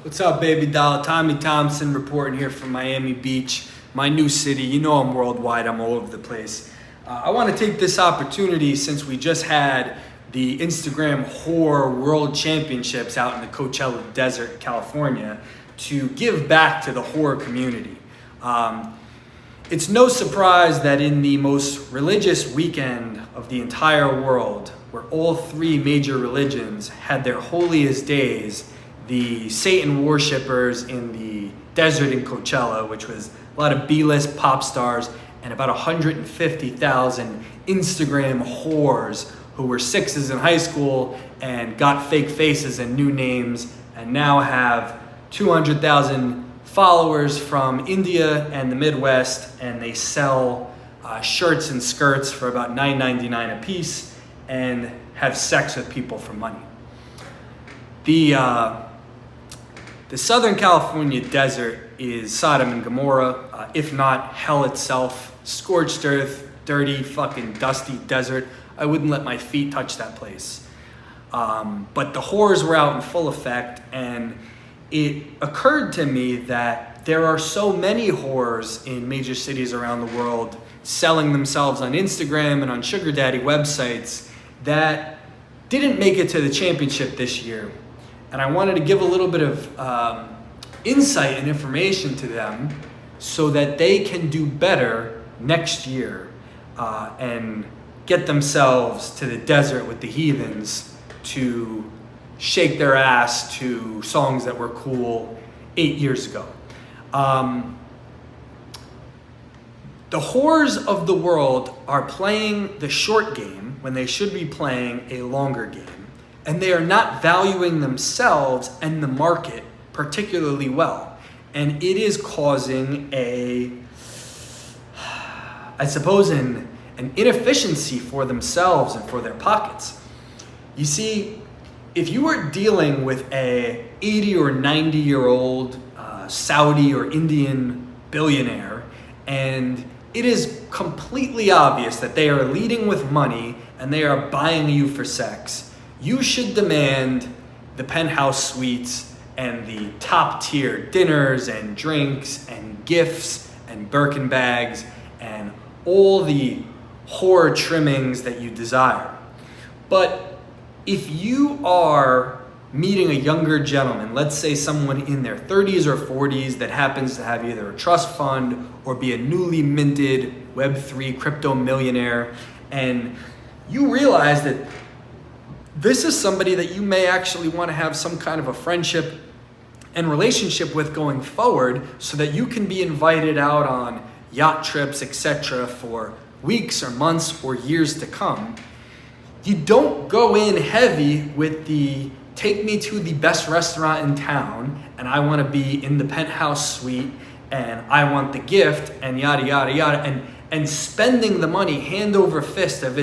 What's up, baby doll? Tommy Thompson reporting here from Miami Beach, my new city. You know I'm worldwide, I'm all over the place. I want to take this opportunity, since we just had the Instagram Whore World Championships out in the Coachella Desert, California, to give back to the whore community. It's no surprise that in the most religious weekend of the entire world, where all three major religions had their holiest days, the Satan worshippers in the desert in Coachella, which was a lot of B-list pop stars and about 150,000 Instagram whores who were sixes in high school and got fake faces and new names and now have 200,000 followers from India and the Midwest, and they sell shirts and skirts for about $9.99 a piece and have sex with people for money. The Southern California desert is Sodom and Gomorrah, if not hell itself. Scorched earth, dirty, fucking dusty desert. I wouldn't let my feet touch that place. But the whores were out in full effect, and it occurred to me that there are so many whores in major cities around the world selling themselves on Instagram and on sugar daddy websites that didn't make it to the championship this year. And I wanted to give a little bit of insight and information to them so that they can do better next year and get themselves to the desert with the heathens to shake their ass to songs that were cool 8 years ago. The whores of the world are playing the short game when they should be playing a longer game. And they are not valuing themselves and the market particularly well. And it is causing an inefficiency for themselves and for their pockets. You see, if you are dealing with a 80 or 90-year-old Saudi or Indian billionaire, and it is completely obvious that they are leading with money and they are buying you for sex, you should demand the penthouse suites and the top tier dinners and drinks and gifts and Birkin bags and all the whore trimmings that you desire. But if you are meeting a younger gentleman, let's say someone in their 30s or 40s that happens to have either a trust fund or be a newly minted Web3 crypto millionaire, and you realize that this is somebody that you may actually want to have some kind of a friendship and relationship with going forward so that you can be invited out on yacht trips, etc. for weeks or months or years to come. You don't go in heavy with the take me to the best restaurant in town and I want to be in the penthouse suite and I want the gift and yada, yada, yada. And spending the money hand over fist as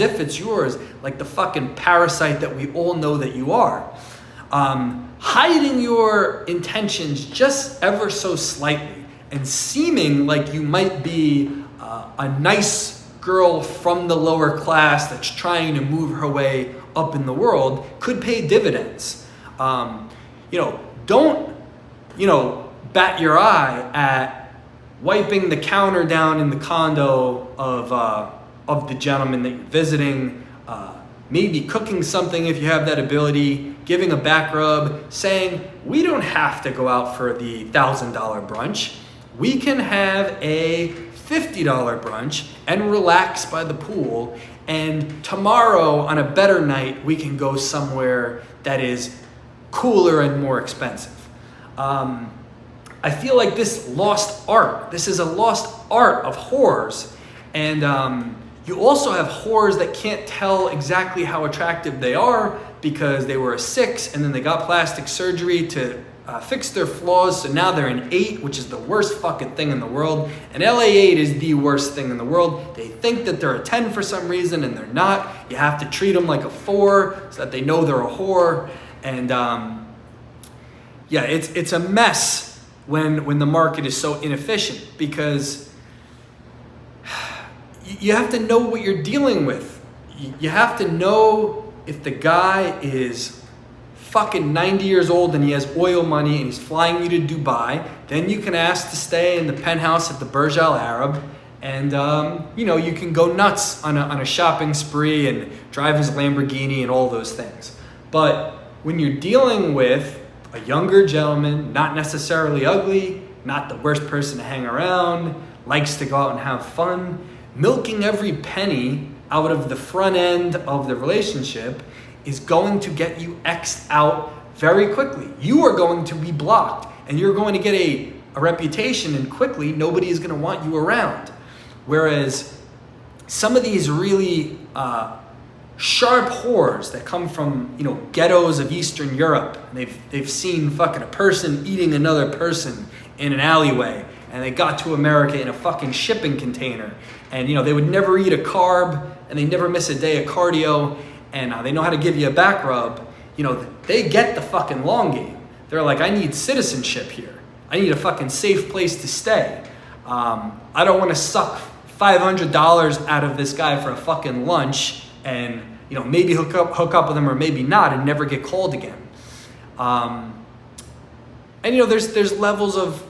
if it's yours, like the fucking parasite that we all know that you are. Hiding your intentions just ever so slightly and seeming like you might be a nice girl from the lower class that's trying to move her way up in the world could pay dividends. Don't bat your eye at wiping the counter down in the condo of the gentleman that you're visiting, maybe cooking something if you have that ability, giving a back rub, saying, we don't have to go out for the $1,000 brunch. We can have a $50 brunch and relax by the pool. And tomorrow on a better night, we can go somewhere that is cooler and more expensive. I feel like this is a lost art of whores. And you also have whores that can't tell exactly how attractive they are because they were a 6 and then they got plastic surgery to fix their flaws. So now they're an 8, which is the worst fucking thing in the world. And LA8 is the worst thing in the world. They think that they're a 10 for some reason and they're not. You have to treat them like a 4 so that they know they're a whore. And it's a mess when the market is so inefficient, because you have to know what you're dealing with. You have to know if the guy is fucking 90 years old and he has oil money and he's flying you to Dubai, then you can ask to stay in the penthouse at the Burj Al Arab, and you can go nuts on a shopping spree and drive his Lamborghini and all those things. But when you're dealing with a younger gentleman, not necessarily ugly, not the worst person to hang around, likes to go out and have fun, milking every penny out of the front end of the relationship is going to get you X'd out very quickly. You are going to be blocked, and you're going to get a reputation, and quickly nobody is going to want you around. Whereas some of these really sharp whores that come from ghettos of Eastern Europe, and they've seen fucking a person eating another person in an alleyway, and they got to America in a fucking shipping container, and they would never eat a carb, and they never miss a day of cardio, and they know how to give you a back rub. They get the fucking long game. They're like, I need citizenship here. I need a fucking safe place to stay. I don't want to suck $500 out of this guy for a fucking lunch and maybe hook up with him or maybe not and never get called again. And there's levels of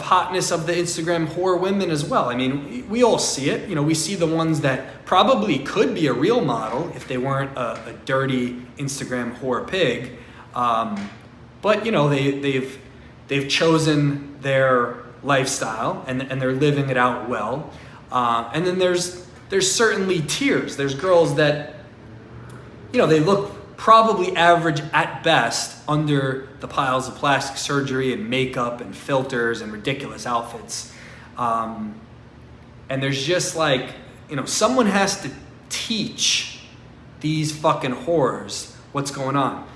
hotness of the Instagram whore women as well. I mean, we all see it. We see the ones that probably could be a real model if they weren't a dirty Instagram whore pig. But they've chosen their lifestyle and they're living it out well. And then there's certainly tiers. There's girls that they look probably average at best under the piles of plastic surgery and makeup and filters and ridiculous outfits. And there's just someone has to teach these fucking whores what's going on.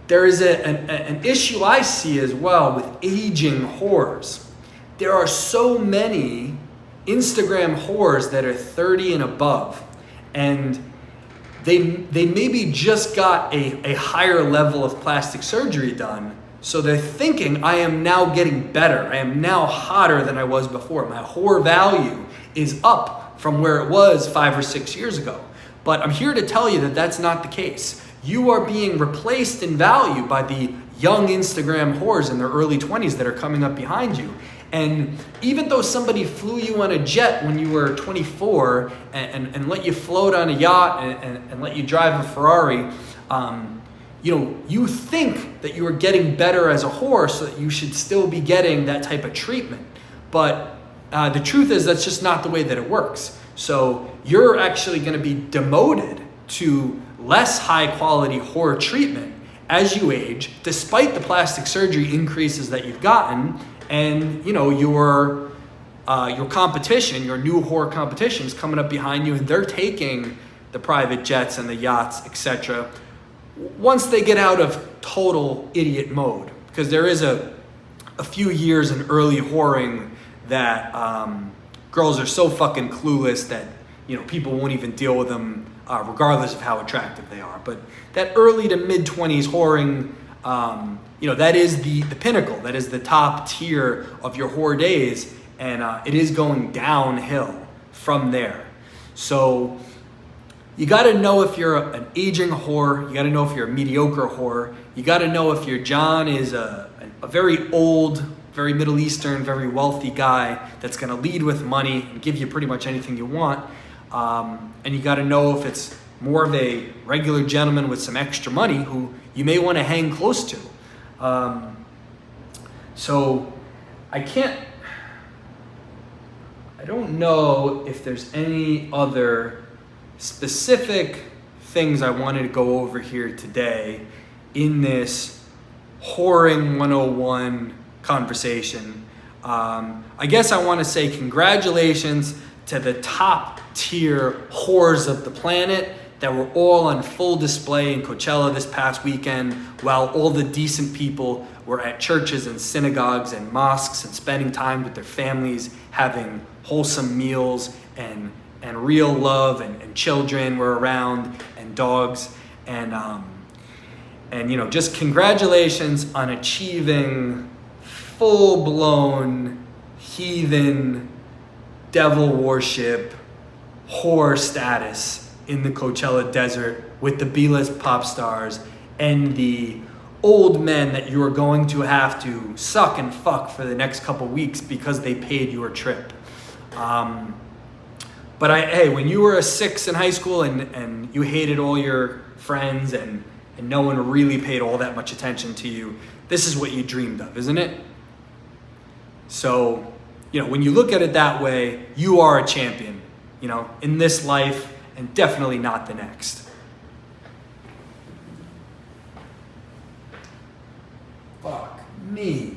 There is an issue I see as well with aging whores. There are so many Instagram whores that are 30 and above, and they maybe just got a higher level of plastic surgery done, so they're thinking, I am now getting better. I am now hotter than I was before. My whore value is up from where it was 5 or 6 years ago. But I'm here to tell you that that's not the case. You are being replaced in value by the young Instagram whores in their early 20s that are coming up behind you. And even though somebody flew you on a jet when you were 24 and let you float on a yacht and let you drive a Ferrari, you think that you are getting better as a whore, so that you should still be getting that type of treatment. But the truth is that's just not the way that it works. So you're actually going to be demoted to less high quality whore treatment as you age, despite the plastic surgery increases that you've gotten. And your competition, your new whore competition, is coming up behind you, and they're taking the private jets and the yachts, etc. Once they get out of total idiot mode, because there is a few years in early whoring that girls are so fucking clueless that people won't even deal with them regardless of how attractive they are. But that early to mid 20s whoring, that is the pinnacle. That is the top tier of your whore days, and it is going downhill from there. So you got to know if you're an aging whore. You got to know if you're a mediocre whore. You got to know if your John is a very old, very Middle Eastern, very wealthy guy that's going to lead with money and give you pretty much anything you want. And you got to know if it's more of a regular gentleman with some extra money who you may want to hang close to. So I don't know if there's any other specific things I wanted to go over here today in this whoring 101 conversation. I guess I want to say congratulations to the top tier whores of the planet that were all on full display in Coachella this past weekend, while all the decent people were at churches and synagogues and mosques and spending time with their families, having wholesome meals and real love, and children were around and dogs, and just congratulations on achieving full-blown heathen devil worship whore status in the Coachella desert with the B-list pop stars and the old men that you are going to have to suck and fuck for the next couple weeks because they paid your trip. But hey, when you were a 6 in high school and you hated all your friends and no one really paid all that much attention to you, this is what you dreamed of, isn't it? So, when you look at it that way, you are a champion, in this life and definitely not the next. Fuck me.